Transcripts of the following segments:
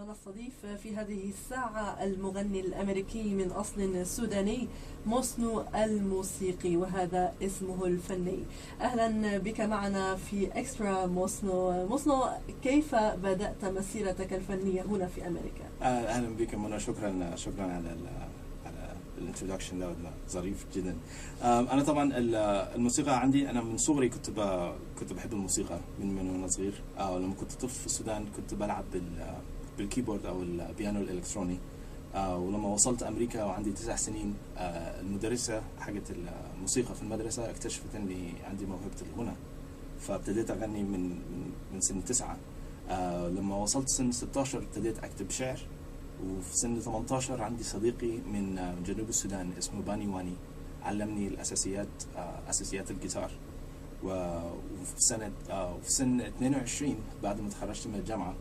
معنا الصديق في هذه الساعة المغني الأمريكي من أصل سوداني موسنو الموسيقي، وهذا اسمه الفني. أهلا بك معنا في إكسترا موسنو، كيف بدأت مسيرتك الفنية هنا في أمريكا؟ أهلا بك منى، شكرا على الانترودكشن ده ظريف جدا. انا طبعا الموسيقى عندي، انا من صغري كنت بحب الموسيقى من وانا صغير. لما كنت طفل في السودان كنت بلعب بالكيبورد او البيانو الالكتروني. ولما وصلت امريكا وعندي 9 سنين، المدرسه حقت الموسيقى في المدرسه اكتشفت اني عندي موهبه الغنى، فابتديت اغني من سن 9. لما وصلت سن 16 ابتديت اكتب شعر، وفي سن 18 عندي صديقي من جنوب السودان اسمه باني واني، علمني أساسيات الجيتار. وفي سن 22 بعد ما تخرجت من الجامعة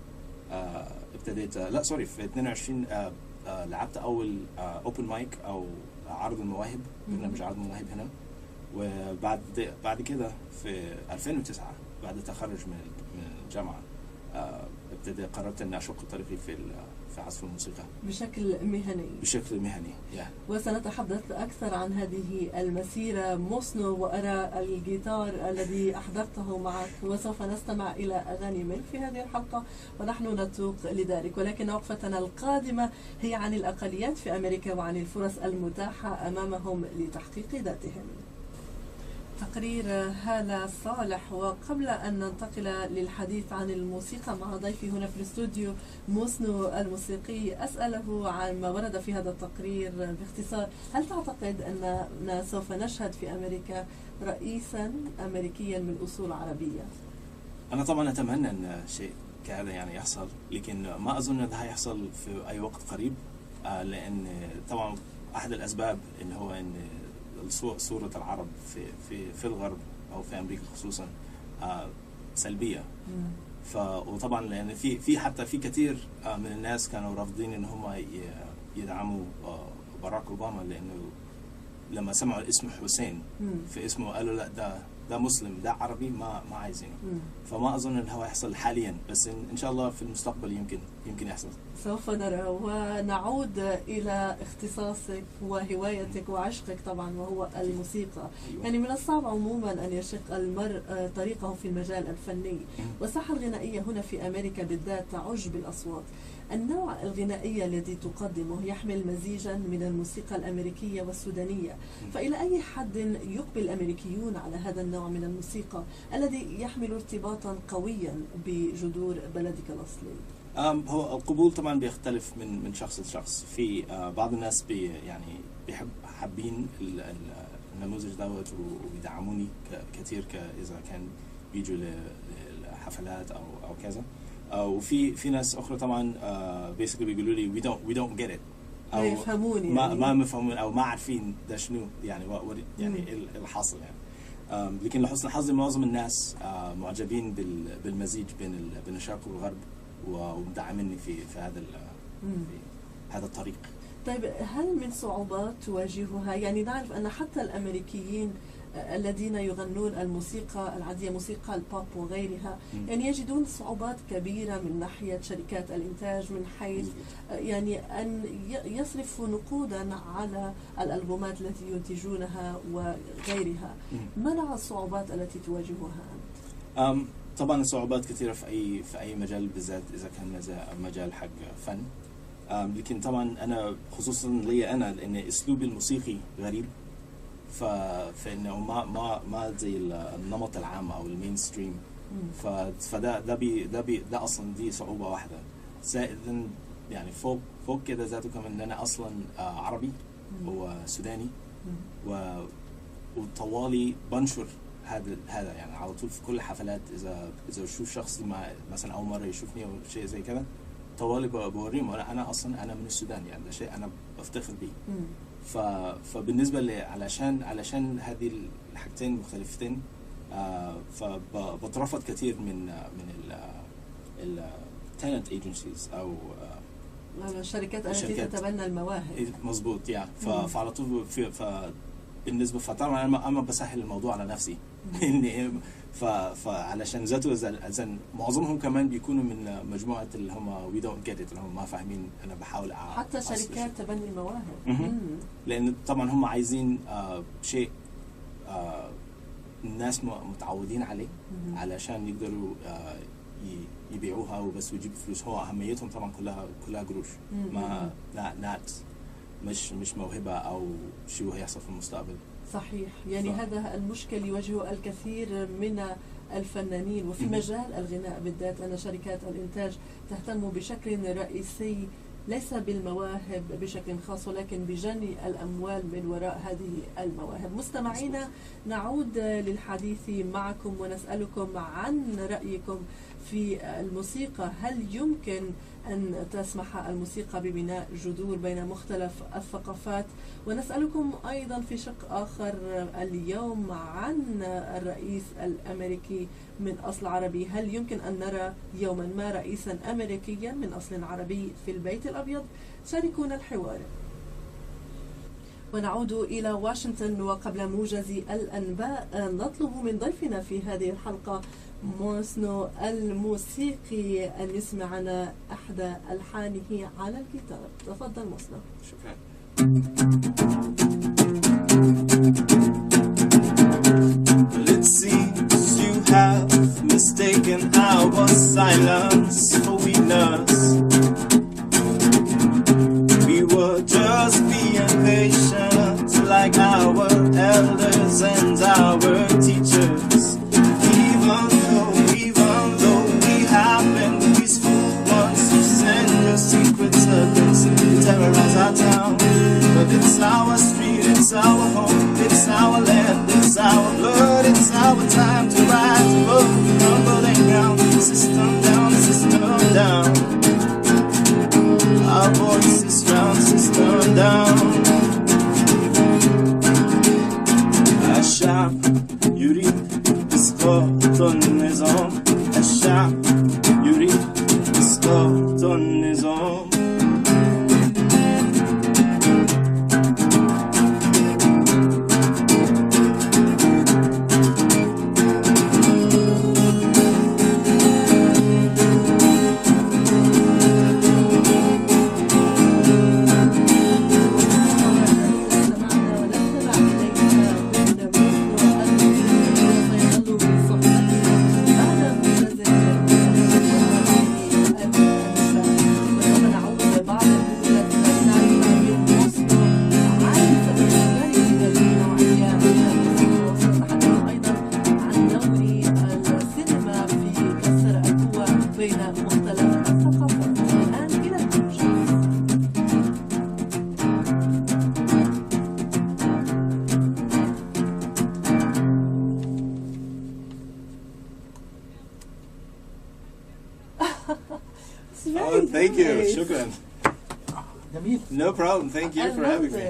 ابتديت في 22 لعبت أول أوبن مايك أو عرض المواهب، برنامج عرض المواهب هنا. وبعد كده في 2009 بعد التخرج من الجامعة قررت أن أشق طريقي في عزف الموسيقى بشكل مهني. وسنتحدث أكثر عن هذه المسيرة موسنو، وأرى الجيتار الذي أحضرته معك، وسوف نستمع إلى أغاني منك في هذه الحلقة ونحن نتوق لذلك. ولكن وقفتنا القادمة هي عن الأقليات في أمريكا وعن الفرص المتاحة أمامهم لتحقيق ذاتهم. تقرير هالة صالح. وقبل أن ننتقل للحديث عن الموسيقى مع ضيفي هنا في الاستوديو موسنو الموسيقي، أسأله عن ما ورد في هذا التقرير باختصار. هل تعتقد أننا سوف نشهد في أمريكا رئيسا أمريكيا من أصول عربية؟ أنا طبعا أتمنى أن شيء كهذا يعني يحصل، لكن ما أظن أن ده هيحصل في أي وقت قريب. لأن طبعا أحد الأسباب إن هو أن صورة العرب في الغرب أو في أمريكا خصوصا سلبية. وطبعا لأن في كثير من الناس كانوا رافضين إن هم يدعموا باراك أوباما، لأنه لما سمعوا الاسم حسين في اسمه قالوا لا، ده مسلم، ده عربي، ما عايزينه. فما أظن إن هو يحصل حاليا، بس إن شاء الله في المستقبل يمكن يحصل. سوف نرى. ونعود إلى اختصاصك وهوايتك وعشقك طبعا، وهو الموسيقى. يعني من الصعب عموما أن يشق المرء طريقه في المجال الفني، والساحة الغنائية هنا في أمريكا بالذات تعج بالأصوات. النوع الغنائي الذي تقدمه يحمل مزيجا من الموسيقى الأمريكية والسودانية، فإلى أي حد يقبل الأمريكيون على هذا النوع من الموسيقى الذي يحمل ارتباطا قويا بجذور بلدك الأصلي؟ هو القبول طبعا بيختلف من شخص لشخص. في بعض الناس حابين النموذج دوت وبيدعموني كثير إذا كان بيجوا لحفلات أو كذا. وفي ناس أخرى طبعا basically بيقولوا لي we don't get it، أو يفهموني ما مفهمون أو ما عارفين ده شنو يعني يعني الحاصل يعني. لكن لحسن حظي معظم الناس معجبين بالمزيج بين الشرق والغرب، ومدعميني في هذا الطريق. طيب، هل من صعوبات تواجهها؟ يعني نعرف أن حتى الأمريكيين الذين يغنون الموسيقى العادية، موسيقى البوب وغيرها، يعني يجدون صعوبات كبيرة من ناحية شركات الإنتاج، من حيث يعني أن يصرفوا نقودا على الألبومات التي ينتجونها وغيرها. ما نوع الصعوبات التي تواجهها أنت؟ طبعا الصعوبات كثيرة في أي مجال، بالذات إذا كان مجال حق فن. لكن طبعا أنا خصوصا لي أنا، لأن أسلوبي الموسيقي غريب، فإنه ما زي النمط العام أو المين ستريم. ده أصلا دي صعوبة واحدة. زائد يعني فوق كده ذاته كمان إن أنا أصلا عربي وسوداني، وطوالي بنشر هذا يعني على طول في كل الحفلات. إذا يشوف شخص مثلا أول مرة يشوفني أو شيء زي كده، طوالي بوريهم أنا أصلا من السودان، يعني ده شيء أنا بفتخر بيه. فبالنسبة علشان هذه الحاجتين مختلفتين، فبترفض كثير من التالنت ايجنسيز أو الشركات التي تتبنى المواهب. مظبوط فعلى طول بالنسبة فطبعا أنا بسهل الموضوع على نفسي. إني فعلشان ذاته إذن معظمهم كمان بيكونوا من مجموعة اللي هم we don't get it، اللي هم ما فاهمين أنا بحاول حتى شركات تبني المواهب. لأن طبعا هم عايزين شيء الناس متعودين عليه علشان يقدروا يبيعوها وبس ويجيب فلوس. هو أهميتهم طبعا كلها قروش، ما نات مش موهبة أو شيء هيحصل في المستقبل. صحيح. يعني هذا المشكل يواجهه الكثير من الفنانين وفي مجال الغناء بالذات، أن شركات الإنتاج تهتم بشكل رئيسي ليس بالمواهب بشكل خاص ولكن بجني الأموال من وراء هذه المواهب. مستمعينا، نعود للحديث معكم ونسألكم عن رأيكم في الموسيقى. هل يمكن أن تسمح الموسيقى ببناء جذور بين مختلف الثقافات؟ ونسألكم أيضا في شق آخر اليوم عن الرئيس الأمريكي من أصل عربي. هل يمكن أن نرى يوما ما رئيسا أمريكيا من أصل عربي في البيت الأبيض؟ شاركونا الحوار. ونعود إلى واشنطن، وقبل موجز الأنباء نطلب من ضيفنا في هذه الحلقة موسنو الموسيقي أن يسمعنا أحدى ألحانه على الجيتار. تفضل موسنو. شكرا. It seems you have mistaken our silence for weakness. We were just being patient like our elders and our teachers. Even though we have been these fool ones who send your secret serpents to terrorize our town. But it's our street, it's our home, it's our land, it's our blood, it's our time to rise above the crumbling ground. System down, system down. Our voices drown, system down. الشعب يريد إسقاط النظام، الشعب يريد إسقاط النظام. Thank you. Shukran. No problem. Thank you for having me.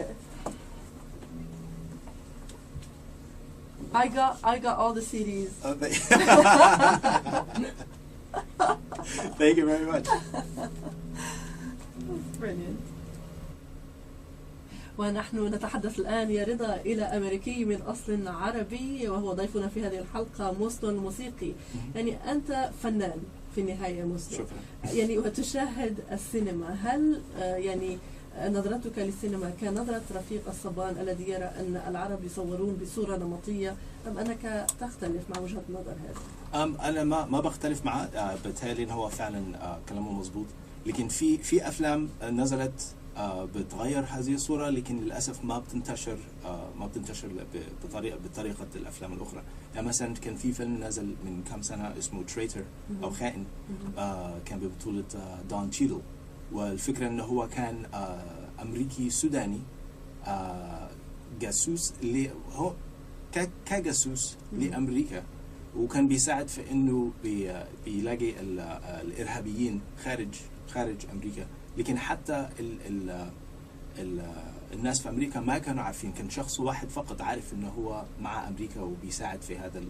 I got all the CDs. Thank you very much. Brilliant. ونحن نتحدث الآن يا رضا إلى أمريكي من أصل عربي وهو ضيفنا في هذه الحلقة موسنو الموسيقي. يعني أنت فنان في النهاية موسنو. شكرا. يعني وتشاهد السينما، هل يعني نظرتك للسينما كنظرة رفيق الصبان الذي يرى أن العرب يصورون بصورة نمطية، أم أنك تختلف مع وجهة نظر هذا؟ أنا ما بختلف معه، بالتالي إن هو فعلا كلامه مظبوط، لكن في أفلام نزلت بتغير هذه الصورة، لكن للأسف ما بتنتشر بطريقة الأفلام الأخرى. يعني مثلا كان في فيلم نزل من كم سنة اسمه تريتر أو خائن، كان ببطولة دون تشيدل، والفكرة إنه هو كان أمريكي سوداني جاسوس هو كجاسوس لأمريكا، وكان بيساعد في إنه بيلاقي الإرهابيين خارج أمريكا. لكن حتى الناس في أمريكا ما كانوا عارفين، كان شخص واحد فقط عارف إنه هو مع أمريكا وبيساعد في هذا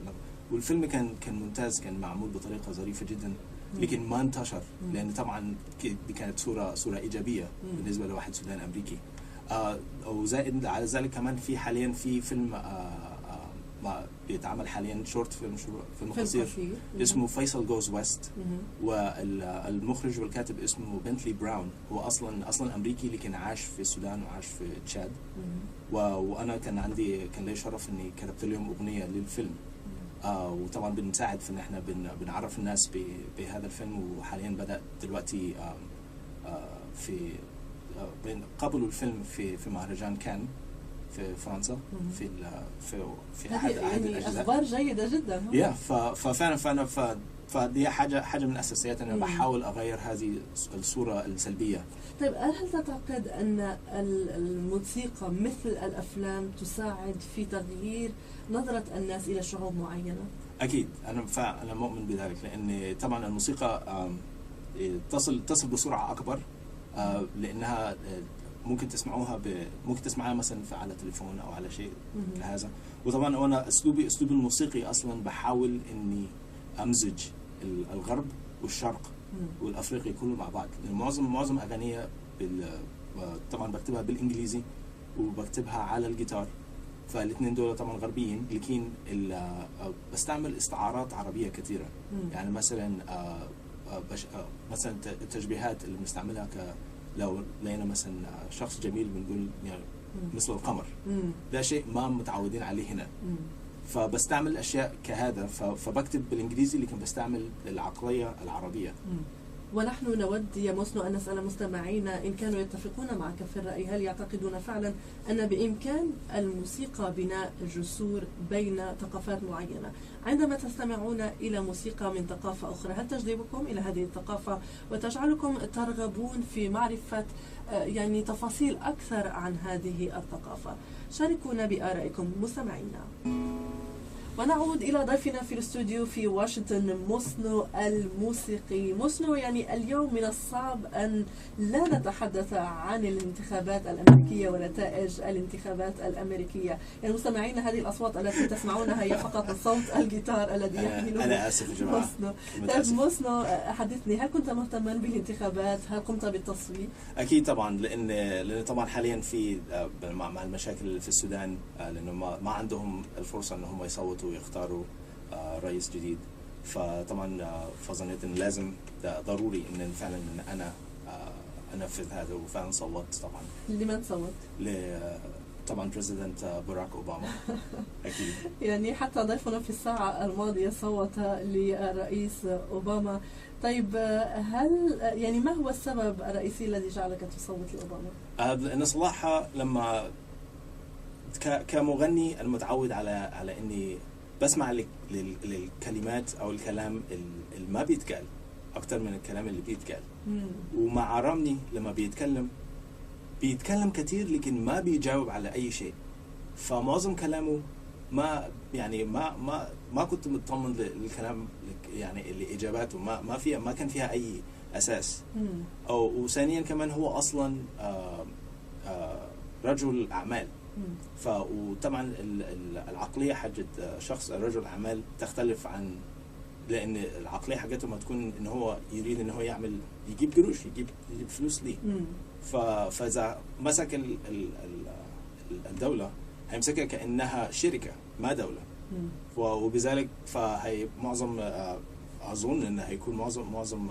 والفيلم كان ممتاز، كان معمول بطريقة ظريفة جدا، لكن ما انتشر لأن طبعا كانت صورة إيجابية بالنسبة لواحد سوداني أمريكي. وزائد على ذلك كمان في حاليا في فيلم بيتعمل حاليا شورت فيلم فيلم قصير قصير. اسمه فيصل جوز ويست، مهم. والمخرج والكاتب اسمه بنتلي براون. هو اصلا امريكي لكن عاش في السودان وعاش في تشاد. مهم. وانا كان لي شرف اني كتبت لهم اغنيه للفيلم. وطبعا بنساعد في ان احنا بنعرف الناس بهذا الفيلم. وحاليا بدأ دلوقتي في قبلوا الفيلم في مهرجان كان في فرنسا. مهم. في احد يعني الاجزاء. اخبار جيده جدا. يا ففعلا فدي حاجه من الاساسيات ان انا بحاول اغير هذه الصوره السلبيه. طيب هل تعتقد ان الموسيقى مثل الافلام تساعد في تغيير نظره الناس الى شعوب معينه؟ اكيد انا مؤمن بذلك، لان طبعا الموسيقى تصل بسرعه اكبر، لانها ممكن تسمعها مثلا على تليفون او على شيء كهذا. وطبعا انا اسلوبي الموسيقي اصلا بحاول اني امزج الغرب والشرق والافريقي كله مع بعض، لان معظم اغانيه طبعا بكتبها بالانجليزي وبكتبها على الجيتار، فالاثنين دول طبعا غربيين، لكن بستعمل استعارات عربيه كثيره. يعني مثلا التشبيهات اللي بنستعملها لو لقينا مثلا شخص جميل بنقول يعني مثل القمر. ده شيء ما متعودين عليه هنا. فبستعمل اشياء كهذا، فبكتب بالانجليزي لكن بستعمل العقليه العربيه. ونحن نود يا موسنو أن نسأل مستمعينا إن كانوا يتفقون معك في الرأي، هل يعتقدون فعلا أن بإمكان الموسيقى بناء جسور بين ثقافات معينة؟ عندما تستمعون إلى موسيقى من ثقافة أخرى، هل تجذبكم إلى هذه الثقافة وتجعلكم ترغبون في معرفة يعني تفاصيل أكثر عن هذه الثقافة؟ شاركونا بآرائكم مستمعينا. ونعود إلى ضيفنا في الاستوديو في واشنطن، موسنو الموسيقي. موسنو، يعني اليوم من الصعب أن لا نتحدث عن الانتخابات الأمريكية ونتائج الانتخابات الأمريكية. يعني مستمعين، هذه الأصوات التي تسمعونها هي فقط صوت الجيتار الذي يحمله أنا آسف يا جماعة. موسنو. طيب موسنو، حدثني، هل كنت مهتما بالانتخابات؟ هل قمت بالتصويت؟ أكيد طبعا، لأن طبعا حاليا في مع المشاكل في السودان، لأنه ما عندهم الفرصة أنهم يصوتوا ويختاروا رئيس جديد. فطبعا فظنيت ان لازم ضروري ان فعلا ان انا انفذ هذا، وفعلا صوت طبعا. لمن صوت؟ طبعا بريزيدنت باراك اوباما. اكيد. يعني حتى ضيفنا في الساعة الماضية صوت للرئيس اوباما. طيب هل يعني ما هو السبب الرئيسي الذي جعلك تصوت لاوباما؟ ان صراحة لما كمغني المتعود على اني بسمع للكلمات او الكلام اللي ما بيتقال اكتر من الكلام اللي بيتقال. ومع رامني لما بيتكلم كتير لكن ما بيجاوب على اي شيء، فمعظم كلامه ما كنت مطمن للكلام، يعني الاجاباته ما كان فيها اي اساس. وثانيا كمان هو اصلا رجل اعمال. وطبعا العقليه حقت شخص رجل اعمال تختلف عن، لان العقليه حقته ما تكون ان هو يريد ان هو يجيب قروش، يجيب فلوس ليه. فاذا مسك الدوله هيمسكها كانها شركه ما دوله. وبذلك فهي معظم اظن انه هيكون معظم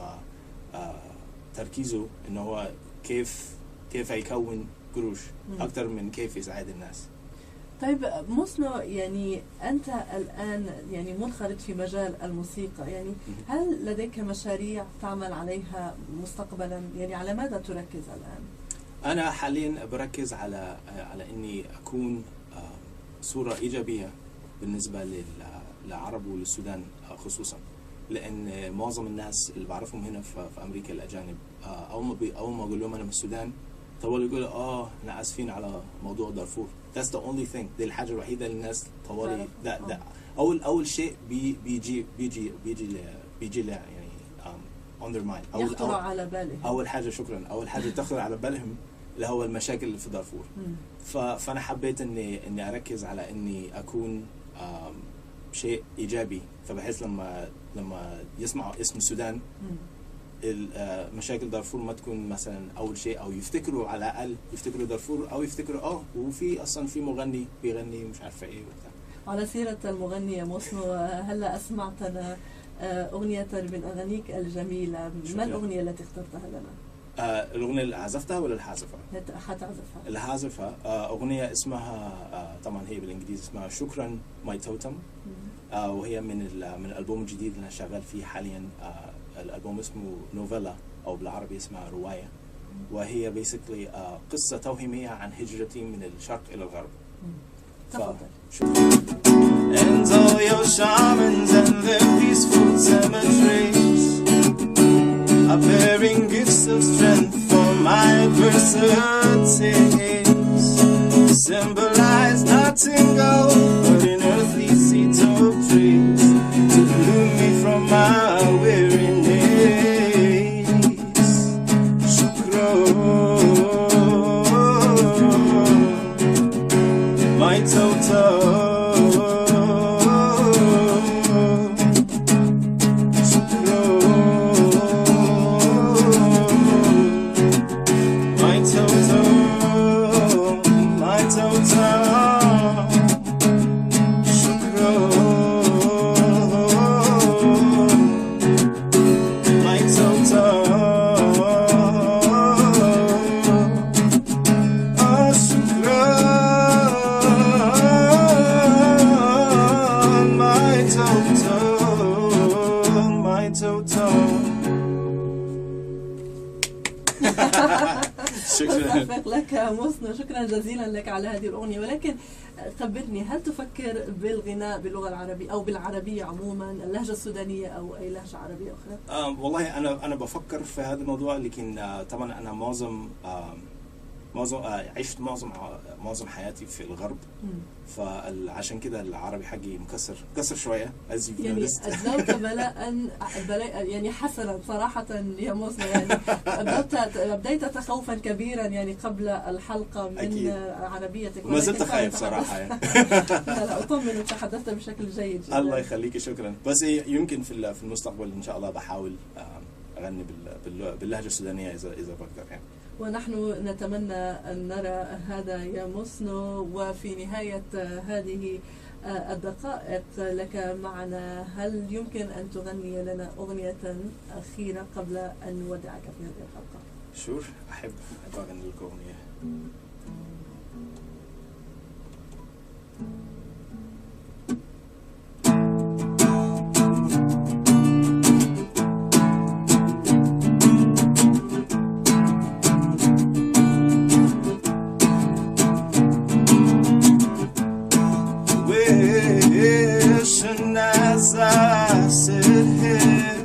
تركيزه ان هو كيف هيكون قروش اكثر من كيف يساعد الناس. طيب موسنو، يعني أنت الآن يعني منخرط في مجال الموسيقى، يعني هل لديك مشاريع تعمل عليها مستقبلا؟ يعني على ماذا تركز الآن؟ أنا حاليا بركز على إني أكون صورة إيجابية بالنسبة للعرب وللسودان خصوصا، لأن معظم الناس اللي بعرفهم هنا في أمريكا الأجانب أول ما أقول لهم أنا من السودان طوال يقولوا احنا اسفين على موضوع دارفور. That's the only thing. دي الحاجة الوحيدة اللي الناس طوالي ده أول شيء بيجي يعني on their mind. يخطر على بالهم. أول حاجة تخطر على بالهم اللي هو المشاكل اللي في دارفور. فأنا حبيت إني أركز على إني أكون شيء إيجابي، فبحيث لما يسمعوا اسم السودان مشاكل دارفور ما تكون مثلا اول شيء، او يفتكروا على الاقل يفتكروا دارفور، او يفتكروا وفي اصلا في مغني بيغني مش عارفه ايه وبتاع. على سيرة المغنية موسنو، هلا أسمعتنا أغنية من أغانيك الجميلة. ما الأغنية التي اخترتها لنا؟ الأغنية اللي عزفتها ولا الحازفة؟ حتعزفها. الحازفة أغنية اسمها طبعا هي بالإنجليزي اسمها شكرا ماي توتم، وهي من الألبوم الجديد اللي أنا شغال فيه حاليا. الألبوم اسمه نوفيلا أو بالعربي اسمها رواية، وهي basically قصة توهمية عن هجرتي من الشرق إلى الغرب. And all your shamans and their peaceful cemeteries are bearing gifts of strength for my adversities. Symbolize nothing gold but an earthly seat of trees to bloom me from my weariness. Shukran, my total. شكرا لك موسنو، شكرا جزيلا لك على هذه الأغنية. ولكن خبرني، هل تفكر بالغناء باللغة العربية أو بالعربية عموما، اللهجة السودانية أو أي لهجة عربية أخرى؟ والله أنا بفكر في هذا الموضوع، لكن طبعا أنا معظم عشت معظم حياتي في الغرب، فعشان كده العربي حقي مكسر شوية. يعني أدلوك بلاء يعني حسنا صراحة يا موسى، يعني أبديت تخوفا كبيرا يعني قبل الحلقة من أكيد. عربيتك، ما زلت خايف صراحة يعني. لا أطمن، تحدثت بشكل جيد جدا. الله يخليك، شكرا. بس يمكن في المستقبل إن شاء الله بحاول أغني باللهجة السودانية إذا بقدر يعني. ونحن نتمنى أن نرى هذا يا موسنو. وفي نهاية هذه الدقائق لك معنا، هل يمكن أن تغني لنا أغنية أخيرة قبل أن نودعك في هذه الحلقة؟ شور، أحب أغني لك أغنية. As I sit here,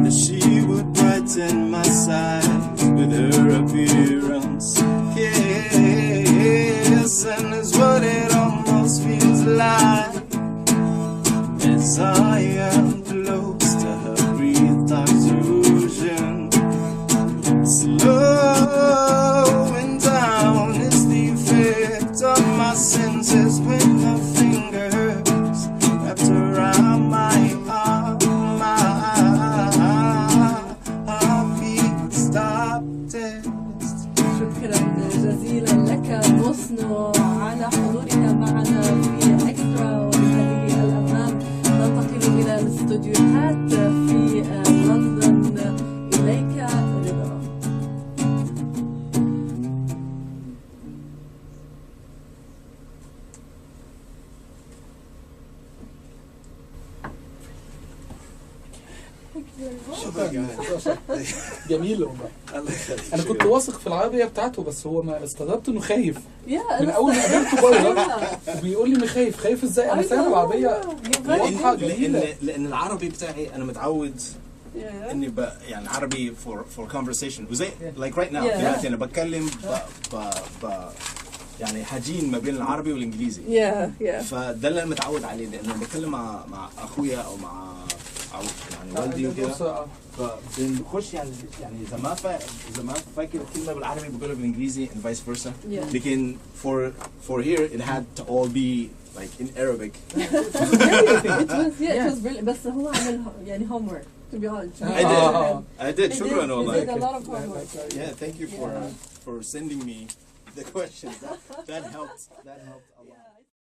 that she would brighten my sides with her appearance. Kissing is what it almost feels like, as I am close to her breathed oxygen. Slowing down is the effect of my senses when her fingers wrapped around my arm. My heartbeat stopped it. شكرا جزيلا لك موسنو على حضورك معنا في إكسترا. وبهذه الألحان ننتقل إلى الاستوديوهات في لندن. إليك رضا. جميل والله. الله يخليك. انا كنت واثق في العربيه بتاعته، بس هو ما استغربت انه خايف من يا اول ما قابلته بره وبيقول لي اني خايف ازاي؟ انا فاهم العربيه واضحه جميله. لأن العربي بتاعي أنا متعود إني يعني عربي for conversation، وزي like right now دلوقتي أنا بتكلم يعني حاجين ما بين العربي والإنجليزي. فده اللي أنا متعود عليه، لأن أنا بتكلم مع أخويا أو مع يعني والدي وكده، فبنخش يعني إذا ما فاكر الكلمة بالعربي بقولها بالإنجليزي and vice versa. لكن for here it had to all be like in Arabic. it was brilliant. بس هو عمل يعني homework to be honest. I did. شكرا والله. He did a lot of homework. Yeah, thank you for sending me the questions. That helped a lot.